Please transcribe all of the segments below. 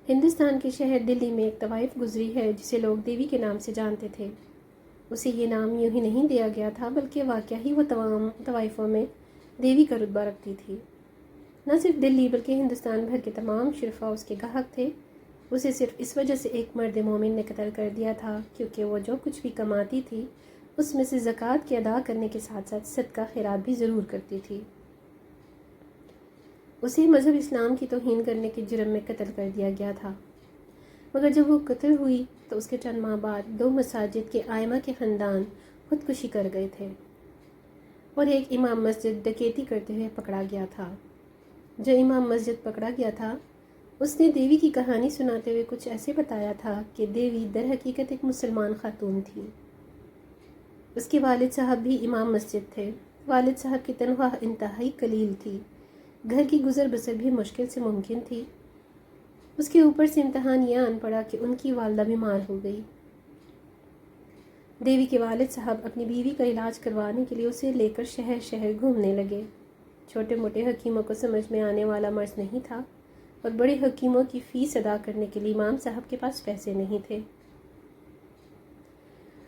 ہندوستان کے شہر دلی میں ایک طوائف گزری ہے جسے لوگ دیوی کے نام سے جانتے تھے۔ اسے یہ نام یوں ہی نہیں دیا گیا تھا بلکہ واقعہ ہی وہ تمام طوائفوں میں دیوی کا رتبہ رکھتی تھی۔ نہ صرف دلی بلکہ ہندوستان بھر کے تمام شرفا اس کے گاہک تھے۔ اسے صرف اس وجہ سے ایک مرد مومن نے قتل کر دیا تھا کیونکہ وہ جو کچھ بھی کماتی تھی اس میں سے زکوٰۃ کے ادا کرنے کے ساتھ ساتھ صدقہ خیرات بھی ضرور کرتی تھی۔ اسے مذہب اسلام کی توہین کرنے کے جرم میں قتل کر دیا گیا تھا، مگر جب وہ قتل ہوئی تو اس کے چند ماہ بعد 2 مساجد کے ائمہ کے خاندان خودکشی کر گئے تھے اور ایک امام مسجد ڈکیتی کرتے ہوئے پکڑا گیا تھا۔ جو امام مسجد پکڑا گیا تھا اس نے دیوی کی کہانی سناتے ہوئے کچھ ایسے بتایا تھا کہ دیوی در حقیقت ایک مسلمان خاتون تھی۔ اس کے والد صاحب بھی امام مسجد تھے۔ والد صاحب کی تنخواہ انتہائی قلیل تھی، گھر کی گزر بسر بھی مشکل سے ممکن تھی۔ اس کے اوپر سے امتحان یہ آن پڑا کہ ان کی والدہ بیمار ہو گئی۔ دیوی کے والد صاحب اپنی بیوی کا علاج کروانے کے لیے اسے لے کر شہر شہر گھومنے لگے۔ چھوٹے موٹے حکیموں کو سمجھ میں آنے والا مرض نہیں تھا اور بڑے حکیموں کی فیس ادا کرنے کے لیے امام صاحب کے پاس پیسے نہیں تھے۔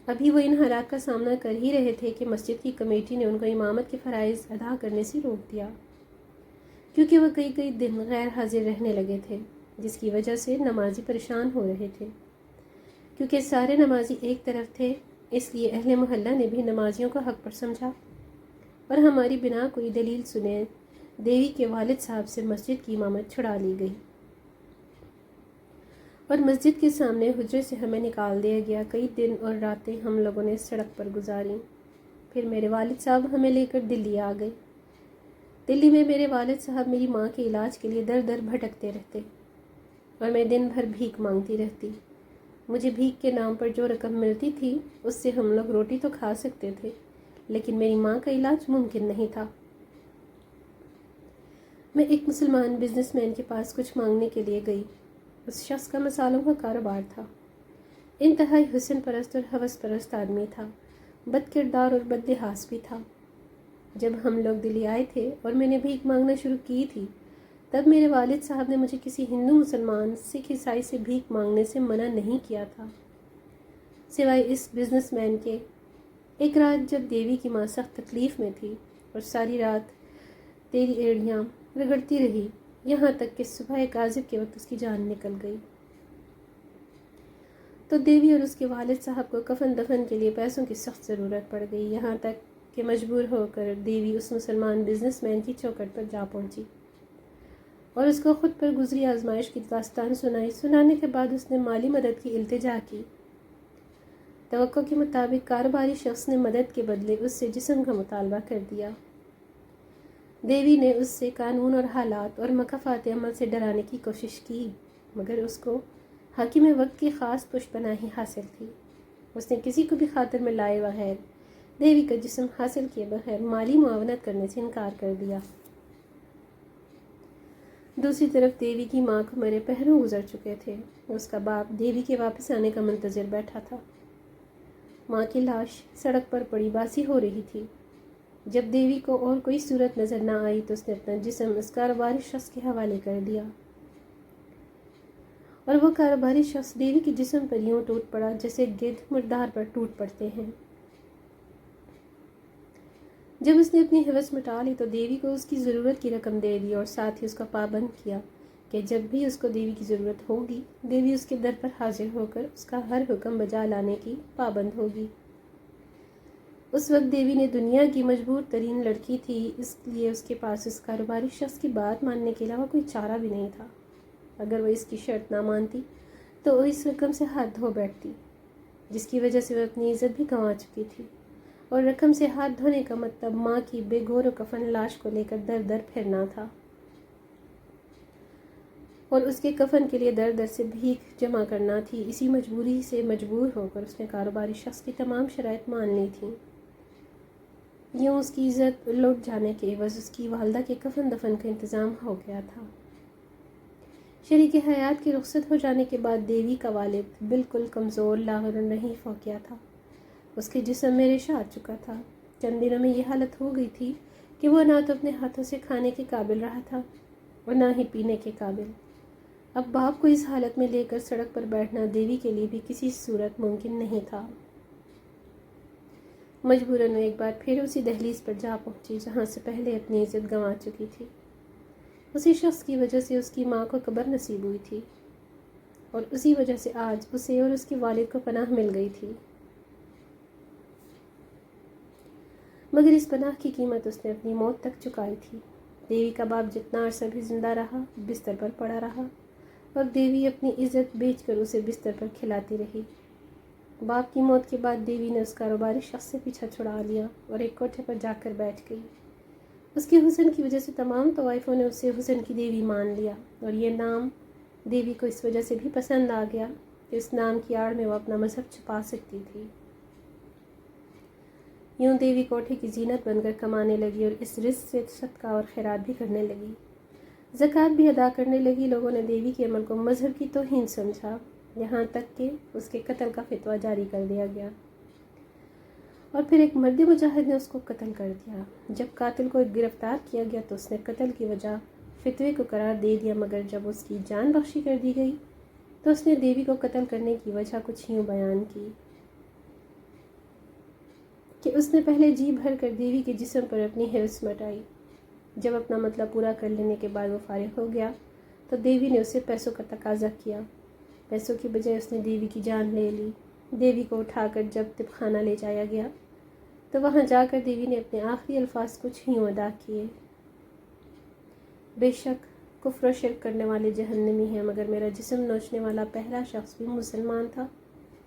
ابھی وہ ان حالات کا سامنا کر ہی رہے تھے کہ مسجد کی کمیٹی نے ان کو امامت کے فرائض ادا کرنے سے روک دیا، کیونکہ وہ کئی دن غیر حاضر رہنے لگے تھے، جس کی وجہ سے نمازی پریشان ہو رہے تھے۔ کیونکہ سارے نمازی ایک طرف تھے اس لیے اہل محلہ نے بھی نمازیوں کو حق پر سمجھا اور ہماری بنا کوئی دلیل سنے دیوی کے والد صاحب سے مسجد کی امامت چھڑا لی گئی اور مسجد کے سامنے حجرے سے ہمیں نکال دیا گیا۔ کئی دن اور راتیں ہم لوگوں نے سڑک پر گزاری۔ پھر میرے والد صاحب ہمیں لے کر دلی آ گئے۔ دلی میں میرے والد صاحب میری ماں کے علاج کے لیے در در بھٹکتے رہتے اور میں دن بھر بھیک مانگتی رہتی۔ مجھے بھیک کے نام پر جو رقم ملتی تھی اس سے ہم لوگ روٹی تو کھا سکتے تھے لیکن میری ماں کا علاج ممکن نہیں تھا۔ میں ایک مسلمان بزنس مین کے پاس کچھ مانگنے کے لیے گئی۔ اس شخص کا مصالحوں کا کاروبار تھا۔ انتہائی حسن پرست اور ہوس پرست آدمی تھا، بد کردار اور بد لحاظ بھی تھا۔ جب ہم لوگ دلی آئے تھے اور میں نے بھیک مانگنا شروع کی تھی تب میرے والد صاحب نے مجھے کسی ہندو مسلمان سکھ عیسائی سے بھیک مانگنے سے منع نہیں کیا تھا، سوائے اس بزنس مین کے۔ ایک رات جب دیوی کی ماں سخت تکلیف میں تھی اور ساری رات تیری ایڑیاں رگڑتی رہی یہاں تک کہ صبح کاذب کے وقت اس کی جان نکل گئی، تو دیوی اور اس کے والد صاحب کو کفن دفن کے لیے پیسوں کی سخت ضرورت پڑ گئی، یہاں تک کہ مجبور ہو کر دیوی اس مسلمان بزنس مین کی چوکھٹ پر جا پہنچی اور اس کو خود پر گزری آزمائش کی داستان سنائی۔ سنانے کے بعد اس نے مالی مدد کی التجا کی۔ توقع کے مطابق کاروباری شخص نے مدد کے بدلے اس سے جسم کا مطالبہ کر دیا۔ دیوی نے اس سے قانون اور حالات اور مکافات عمل سے ڈرانے کی کوشش کی، مگر اس کو حاکم وقت کی خاص پشت پناہی حاصل تھی۔ اس نے کسی کو بھی خاطر میں لائے بغیر دیوی کا جسم حاصل کیے بغیر مالی معاونت کرنے سے انکار کر دیا۔ دوسری طرف دیوی کی ماں کو مرے پہروں گزر چکے تھے۔ اس کا باپ دیوی کے واپس آنے کا منتظر بیٹھا تھا۔ ماں کی لاش سڑک پر پڑی باسی ہو رہی تھی۔ جب دیوی کو اور کوئی صورت نظر نہ آئی تو اس نے اپنا جسم اس کاروباری شخص کے حوالے کر دیا اور وہ کاروباری شخص دیوی کے جسم پر یوں ٹوٹ پڑا جیسے گدھ مردار پر ٹوٹ پڑتے ہیں۔ جب اس نے اپنی ہوس مٹا لی تو دیوی کو اس کی ضرورت کی رقم دے دی اور ساتھ ہی اس کا پابند کیا کہ جب بھی اس کو دیوی کی ضرورت ہوگی دیوی اس کے در پر حاضر ہو کر اس کا ہر حکم بجا لانے کی پابند ہوگی۔ اس وقت دیوی نے دنیا کی مجبور ترین لڑکی تھی، اس لیے اس کے پاس اس کاروباری شخص کی بات ماننے کے علاوہ کوئی چارہ بھی نہیں تھا۔ اگر وہ اس کی شرط نہ مانتی تو وہ اس رقم سے ہاتھ دھو بیٹھتی، جس کی وجہ سے وہ اپنی عزت بھی گنوا چکی تھی، اور رقم سے ہاتھ دھونے کا مطلب ماں کی بے گور و کفن لاش کو لے کر در در پھرنا تھا اور اس کے کفن کے لیے در در سے بھیک جمع کرنا تھی۔ اسی مجبوری سے مجبور ہو کر اس نے کاروباری شخص کی تمام شرائط مان لی تھیں۔ یوں اس کی عزت لوٹ جانے کے عوض اس کی والدہ کے کفن دفن کا انتظام ہو گیا تھا۔ شریک حیات کے رخصت ہو جانے کے بعد دیوی کا والد بالکل کمزور لاغر اور نحیف ہو گیا تھا۔ اس کے جسم میں ریشہ آ چکا تھا۔ چند دنوں میں یہ حالت ہو گئی تھی کہ وہ نہ تو اپنے ہاتھوں سے کھانے کے قابل رہا تھا اور نہ ہی پینے کے قابل۔ اب باپ کو اس حالت میں لے کر سڑک پر بیٹھنا دیوی کے لیے بھی کسی صورت ممکن نہیں تھا۔ مجبوراً وہ ایک بار پھر اسی دہلیز پر جا پہنچی جہاں سے پہلے اپنی عزت گنوا چکی تھی۔ اسی شخص کی وجہ سے اس کی ماں کو قبر نصیب ہوئی تھی، اور اسی وجہ سے آج اسے اور اس کے والد کو پناہ مل گئی تھی، مگر اس پناہ کی قیمت اس نے اپنی موت تک چکائی تھی۔ دیوی کا باپ جتنا عرصہ بھی زندہ رہا بستر پر پڑا رہا، اور دیوی اپنی عزت بیچ کر اسے بستر پر کھلاتی رہی۔ باپ کی موت کے بعد دیوی نے اس کاروباری شخص سے پیچھا چھڑا لیا اور ایک کوٹھے پر جا کر بیٹھ گئی۔ اس کے حسن کی وجہ سے تمام طوائفوں نے اسے حسن کی دیوی مان لیا، اور یہ نام دیوی کو اس وجہ سے بھی پسند آ گیا کہ اس نام کی آڑ میں وہ اپنا مذہب چھپا سکتی تھی۔ یوں دیوی کوٹھے کی زینت بن کر کمانے لگی اور اس رزق سے صدقہ اور خیرات بھی کرنے لگی، زکوٰۃ بھی ادا کرنے لگی۔ لوگوں نے دیوی کے عمل کو مذہب کی توہین سمجھا، یہاں تک کہ اس کے قتل کا فتویٰ جاری کر دیا گیا، اور پھر ایک مرد مجاہد نے اس کو قتل کر دیا۔ جب قاتل کو گرفتار کیا گیا تو اس نے قتل کی وجہ فتوے کو قرار دے دیا، مگر جب اس کی جان بخشی کر دی گئی تو اس نے دیوی کو قتل کرنے کی وجہ کچھ یوں بیان کی کہ اس نے پہلے جی بھر کر دیوی کے جسم پر اپنی ہرس مٹائی۔ جب اپنا مطلب پورا کر لینے کے بعد وہ فارغ ہو گیا تو دیوی نے اسے پیسوں کا تقاضا کیا۔ پیسوں کی بجائے اس نے دیوی کی جان لے لی۔ دیوی کو اٹھا کر جب طب خانہ لے جایا گیا تو وہاں جا کر دیوی نے اپنے آخری الفاظ کچھ یوں ادا کیے: بے شک کفر و شرک کرنے والے جہنمی ہیں، مگر میرا جسم نوچنے والا پہلا شخص بھی مسلمان تھا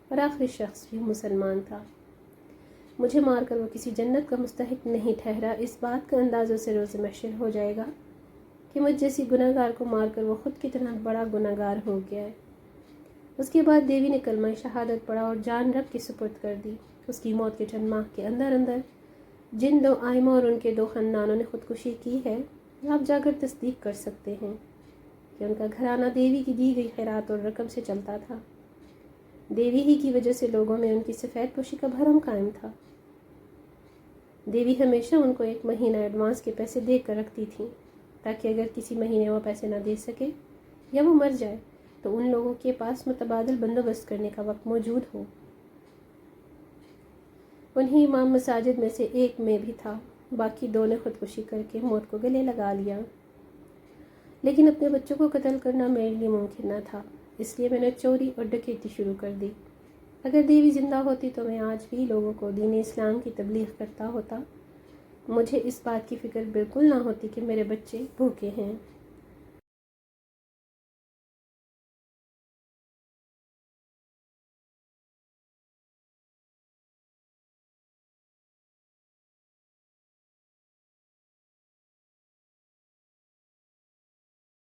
اور آخری شخص بھی مسلمان تھا۔ مجھے مار کر وہ کسی جنت کا مستحق نہیں ٹھہرا۔ اس بات کا اندازہ سے روز محشر ہو جائے گا کہ مجھ جیسی گناہ گار کو مار کر وہ خود کتنا بڑا گناہ گار ہو گیا ہے۔ اس کے بعد دیوی نے کلمہ شہادت پڑھا اور جان رب کے سپرد کر دی۔ اس کی موت کے چند ماہ کے اندر جن 2 آئموں اور ان کے 2 خاندانوں نے خودکشی کی ہے، آپ جا کر تصدیق کر سکتے ہیں کہ ان کا گھرانہ دیوی کی دی گئی خیرات اور رقم سے چلتا تھا۔ دیوی ہی کی وجہ سے لوگوں میں ان کی سفید پوشی کا بھرم قائم تھا۔ دیوی ہمیشہ ان کو 1 مہینہ ایڈوانس کے پیسے دے کر رکھتی تھیں، تاکہ اگر کسی مہینے وہ پیسے نہ دے سکے یا وہ مر جائے تو ان لوگوں کے پاس متبادل بندوبست کرنے کا وقت موجود ہو۔ انہی امام مساجد میں سے ایک میں بھی تھا۔ باقی 2 نے خودکشی کر کے موت کو گلے لگا لیا۔ لیکن اپنے بچوں کو قتل کرنا میرے لیے ممکن نہ تھا، اس لیے میں نے چوری اور ڈکیتی شروع کر دی۔ اگر دیوی زندہ ہوتی تو میں آج بھی لوگوں کو دین اسلام کی تبلیغ کرتا ہوتا۔ مجھے اس بات کی فکر بالکل نہ ہوتی کہ میرے بچے بھوکے ہیں۔